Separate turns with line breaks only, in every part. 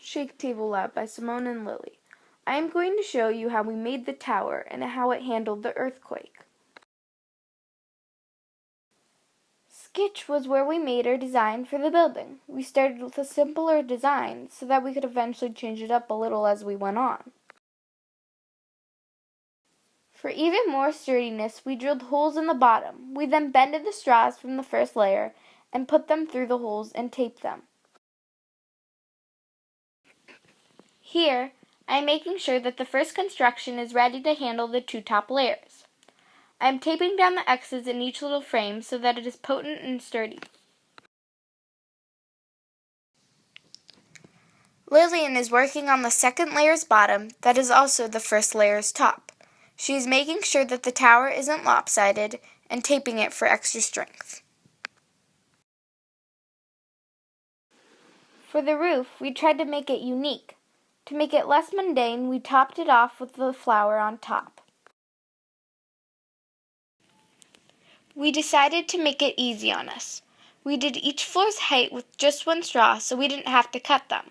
Shake Table Lab by Simone and Lily. I am going to show you how we made the tower and how it handled the earthquake. Sketch was where we made our design for the building. We started with a simpler design so that we could eventually change it up a little as we went on. For even more sturdiness, we drilled holes in the bottom. We then bended the straws from the first layer and put them through the holes and taped them. Here, I am making sure that the first construction is ready to handle the two top layers. I am taping down the X's in each little frame so that it is potent and sturdy. Lillian is working on the second layer's bottom that is also the first layer's top. She is making sure that the tower isn't lopsided and taping it for extra strength. For the roof, we tried to make it unique. To make it less mundane, we topped it off with the flower on top. We decided to make it easy on us. We did each floor's height with just one straw so we didn't have to cut them.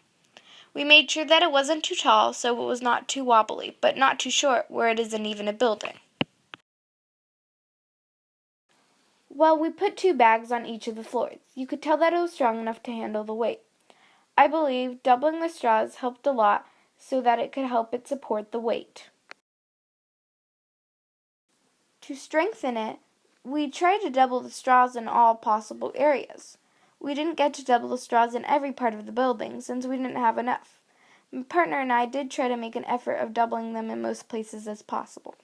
We made sure that it wasn't too tall so it was not too wobbly, but not too short where it isn't even a building. Well, we put 2 bags on each of the floors. You could tell that it was strong enough to handle the weight. I believe doubling the straws helped a lot so that it could help it support the weight. To strengthen it, we tried to double the straws in all possible areas. We didn't get to double the straws in every part of the building since we didn't have enough. My partner and I did try to make an effort of doubling them in most places as possible.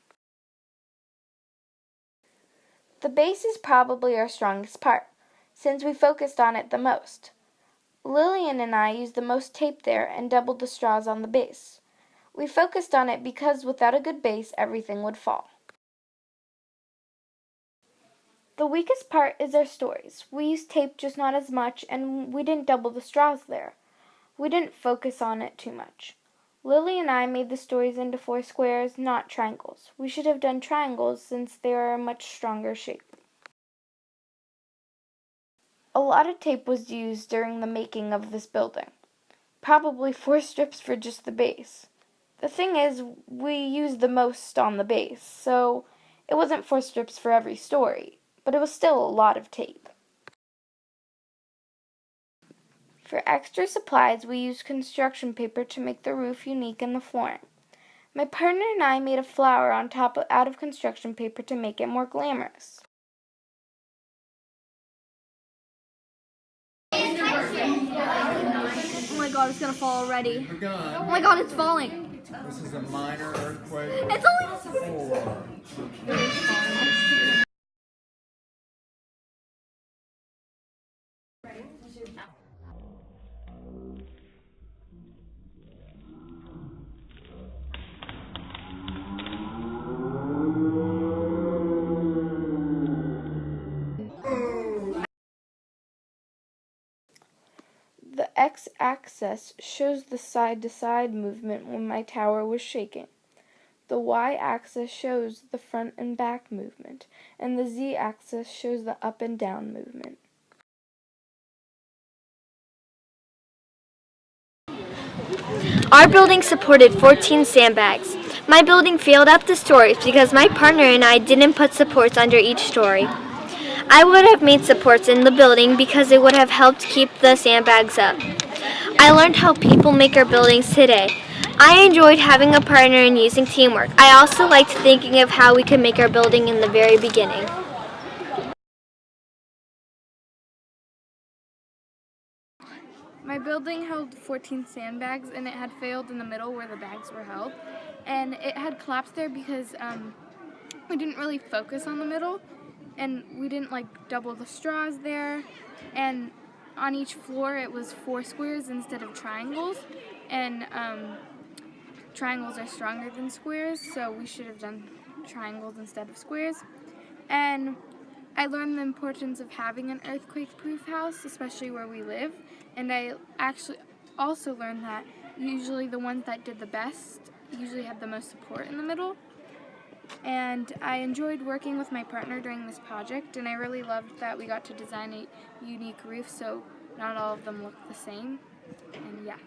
The base is probably our strongest part, since we focused on it the most. Lillian and I used the most tape there and doubled the straws on the base. We focused on it because without a good base, everything would fall. The weakest part is our stories. We used tape just not as much, and we didn't double the straws there. We didn't focus on it too much. Lily and I made the stories into 4 squares, not triangles. We should have done triangles since they are a much stronger shape. A lot of tape was used during the making of this building. Probably 4 strips for just the base. The thing is, we used the most on the base, so it wasn't 4 strips for every story, but it was still a lot of tape. For extra supplies, we used construction paper to make the roof unique and the flooring. My partner and I made a flower on top out of construction paper to make it more glamorous.
Oh my god, it's gonna fall already. Oh my god, it's falling.
This is a minor earthquake.
It's only 4.
The x-axis shows the side-to-side movement when my tower was shaking. The y-axis shows the front and back movement, and the z-axis shows the up and down movement.
Our building supported 14 sandbags. My building failed up the stories because my partner and I didn't put supports under each story. I would have made supports in the building because it would have helped keep the sandbags up. I learned how people make our buildings today. I enjoyed having a partner and using teamwork. I also liked thinking of how we could make our building in the very beginning.
My building held 14 sandbags, and it had failed in the middle where the bags were held. And it had collapsed there because we didn't really focus on the middle, and we didn't double the straws there. And on each floor it was 4 squares instead of triangles, and triangles are stronger than squares, so we should have done triangles instead of squares. And I learned the importance of having an earthquake-proof house, especially where we live. And I actually also learned that usually the ones that did the best usually had the most support in the middle. And I enjoyed working with my partner during this project, and I really loved that we got to design a unique roof so not all of them look the same. And yeah.